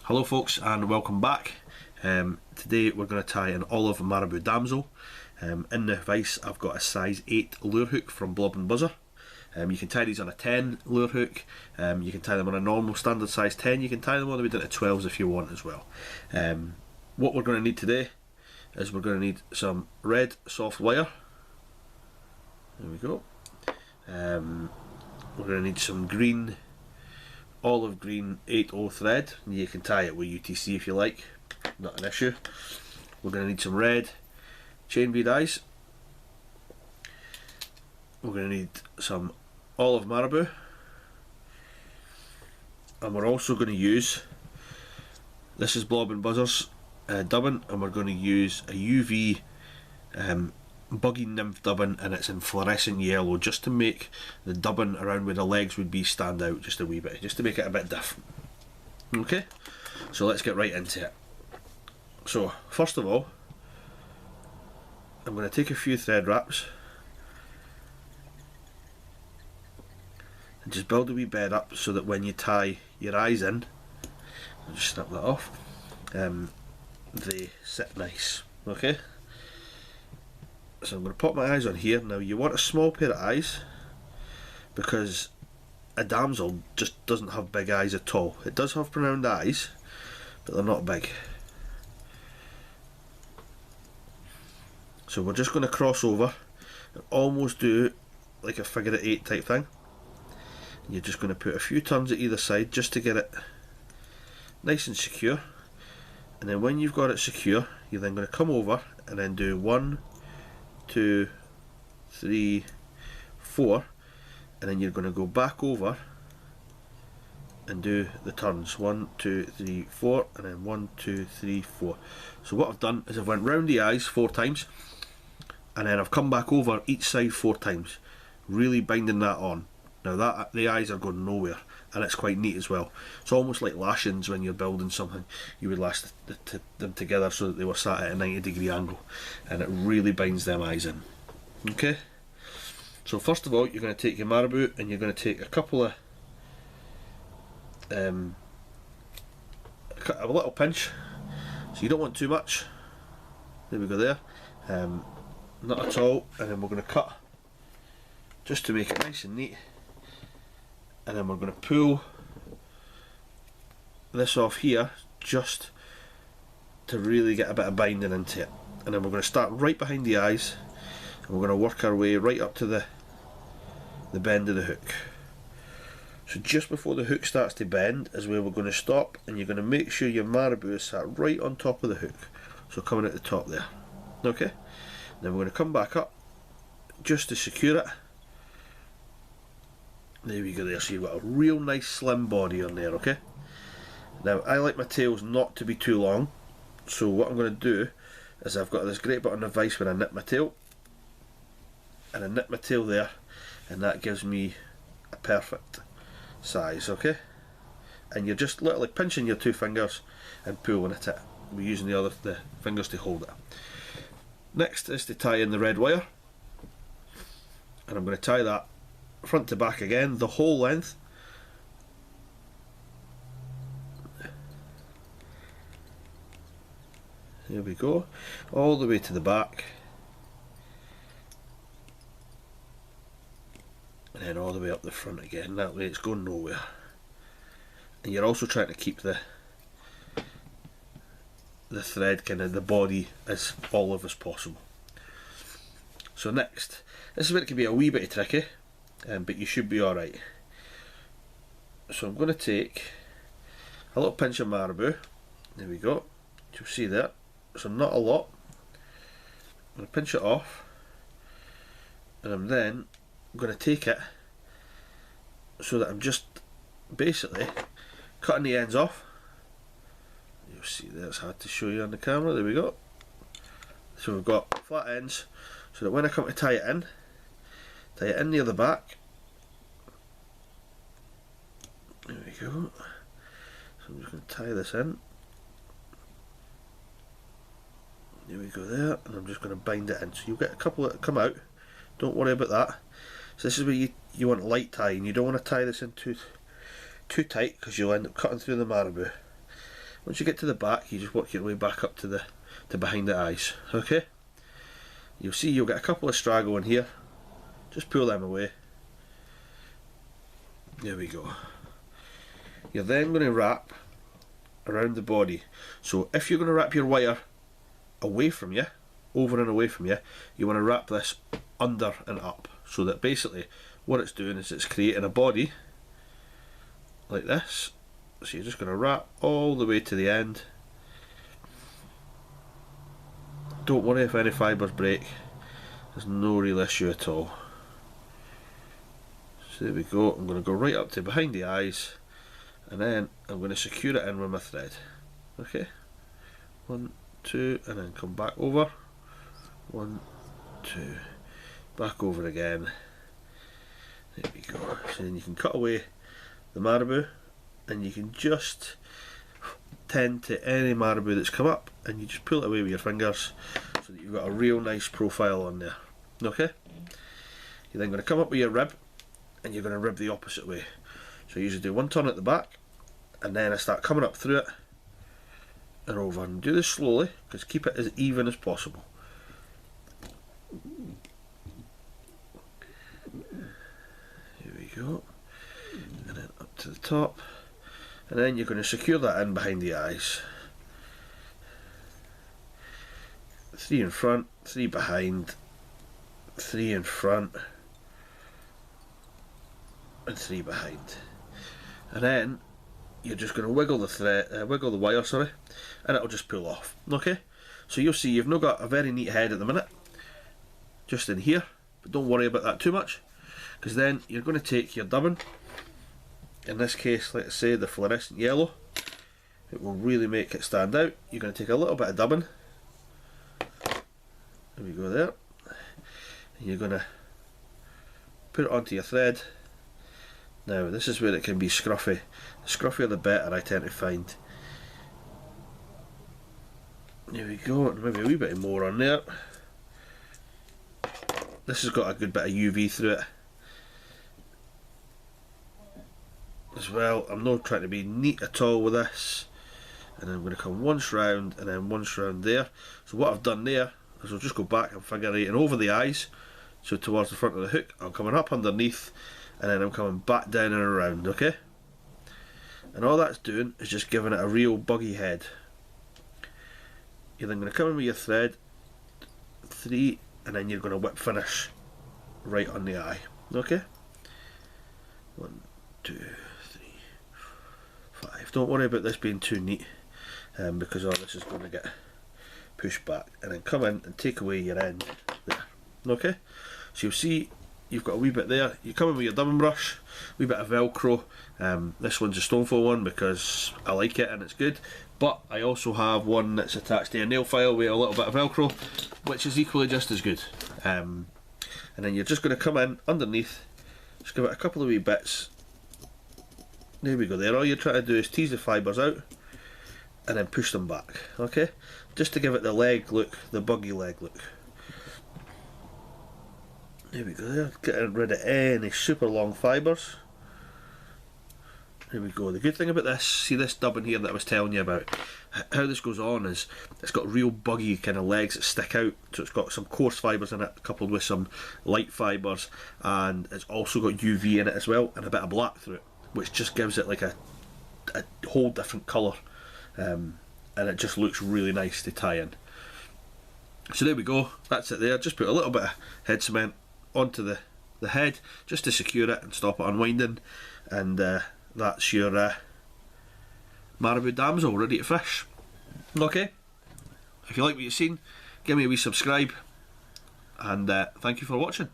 Hello folks and welcome back. Today we're going to tie an olive Marabou Damsel. In the vise I've got a size 8 lure hook from Blob and Buzzer. You can tie these on a 10 lure hook, you can tie them on a normal standard size 10, you can tie them all the way down to 12s if you want as well. What we're going to need today is we're going to need some red soft wire. There we go. We're going to need some green, olive green 8/0 thread. You can tie it with UTC if you like, not an issue. We're going to need some red chain bead eyes. We're going to need some olive marabou, and we're also going to use, this is Blob and Buzzer's dubbin, and we're going to use a UV buggy nymph dubbin, and it's in fluorescent yellow, just to make the dubbin around where the legs would be stand out just a wee bit, just to make it a bit different. Okay, so let's get right into it. So first of all, I'm going to take a few thread wraps and just build a wee bed up so that when you tie your eyes in, I'll just snap that off, they sit nice. Okay, so I'm going to pop my eyes on here. Now you want a small pair of eyes because a damsel just doesn't have big eyes at all. It does have pronounced eyes, but they're not big. So we're just going to cross over and almost do like a figure of 8 type thing. And you're just going to put a few turns at either side just to get it nice and secure. And then when you've got it secure, you're then going to come over and then do 1, 2, 3, 4, and then you're going to go back over and do the turns 1, 2, 3, 4, and then 1, 2, 3, 4. So what I've done is I've went round the eyes 4 times, and then I've come back over each side 4 times, really binding that on. Now that the eyes are going nowhere, and it's quite neat as well. It's almost like lashings when you're building something. You would lash them together so that they were sat at a 90-degree angle, and it really binds them eyes in. Okay, so first of all you're going to take your marabou and you're going to take a couple of a little pinch, so you don't want too much. There we go there, not at all. And then we're going to cut just to make it nice and neat, and then we're going to pull this off here just to really get a bit of binding into it. And then we're going to start right behind the eyes, and we're going to work our way right up to the bend of the hook. So just before the hook starts to bend is where we're going to stop, and you're going to make sure your marabou is sat right on top of the hook, so coming at the top there. Okay, then we're going to come back up just to secure it. There we go there, so you've got a real nice slim body on there. Okay, now I like my tails not to be too long, so what I'm going to do is I've got this great button of vise where I nip my tail, and I nip my tail there, and that gives me a perfect size. Okay, and you're just literally pinching your 2 fingers and pulling at it. We're using the fingers to hold it. Next is to tie in the red wire, and I'm going to tie that front to back again, the whole length. There we go, all the way to the back, and then all the way up the front again. That way it's going nowhere, and you're also trying to keep the thread, kind of the body, as olive as possible. So next, this is where it can be a wee bit tricky, but you should be alright. So I'm going to take a little pinch of marabou. There we go, you'll see that, so not a lot. I'm going to pinch it off, and I'm then going to take it so that I'm just basically cutting the ends off. You'll see that's hard to show you on the camera. There we go. So we've got flat ends, so that when I come to tie it in near the back. There we go. So I'm just going to tie this in. There we go there, and I'm just going to bind it in. So you'll get a couple that come out. Don't worry about that. So this is where you want light tying. You don't want to tie this in too tight, because you'll end up cutting through the marabou. Once you get to the back, you just work your way back up to behind the eyes. Okay? You'll see you'll get a couple of straggle in here. Just pull them away. There we go. You're then going to wrap around the body. So if you're going to wrap your wire away from you, over and away from you, you want to wrap this under and up, so that basically what it's doing is it's creating a body like this. So you're just going to wrap all the way to the end. Don't worry if any fibres break, there's no real issue at all. So there we go. I'm going to go right up to behind the eyes, and then I'm going to secure it in with my thread. Okay, 1, 2, and then come back over. 1, 2, back over again. There we go. So then you can cut away the marabou, and you can just tend to any marabou that's come up, and you just pull it away with your fingers so that you've got a real nice profile on there. Okay? You're then going to come up with your rib, and you're going to rib the opposite way. So you usually do one turn at the back, and then I start coming up through it and over, and do this slowly because keep it as even as possible. Here we go, and then up to the top, and then you're going to secure that in behind the eyes. 3 in front, 3 behind, 3 in front, and 3 behind. And then you're just going to wiggle the thread, wiggle the wire, sorry, and it'll just pull off. Okay, so you'll see you've not got a very neat head at the minute, just in here, but don't worry about that too much, because then you're going to take your dubbing. In this case, let's say the fluorescent yellow, it will really make it stand out. You're going to take a little bit of dubbing. There we go there, and you're going to put it onto your thread. Now this is where it can be scruffy. The scruffier the better, I tend to find. There we go, and maybe a wee bit more on there. This has got a good bit of UV through it as well. I'm not trying to be neat at all with this. And then I'm going to come once round and then once round there. So what I've done there is I'll just go back and figure eighting over the eyes, so towards the front of the hook. I'm coming up underneath, and then I'm coming back down and around, okay? And all that's doing is just giving it a real buggy head. You're then going to come in with your thread, 3, and then you're going to whip finish right on the eye, okay? 1, 2, 3, 5. Don't worry about this being too neat, because all this is going to get pushed back. And then come in and take away your end there, okay? So you'll see you've got a wee bit there. You come in with your dubbing brush, wee bit of Velcro. This one's a Stoneful one because I like it and it's good, but I also have one that's attached to a nail file with a little bit of Velcro, which is equally just as good. And then you're just going to come in underneath, just give it a couple of wee bits. There we go there. All you're trying to do is tease the fibres out and then push them back, okay? Just to give it the leg look, the buggy leg look. There we go there, getting rid of any super long fibres. There we go. The good thing about this, see this dubbing here that I was telling you about, how this goes on is it's got real buggy kind of legs that stick out, so it's got some coarse fibres in it coupled with some light fibres, and it's also got UV in it as well and a bit of black through it, which just gives it like a whole different colour, and it just looks really nice to tie in. So there we go, that's it there. Just put a little bit of head cement onto the head just to secure it and stop it unwinding, and that's your Marabou Damsel ready to fish. Okay, if you like what you've seen, give me a wee subscribe, and thank you for watching.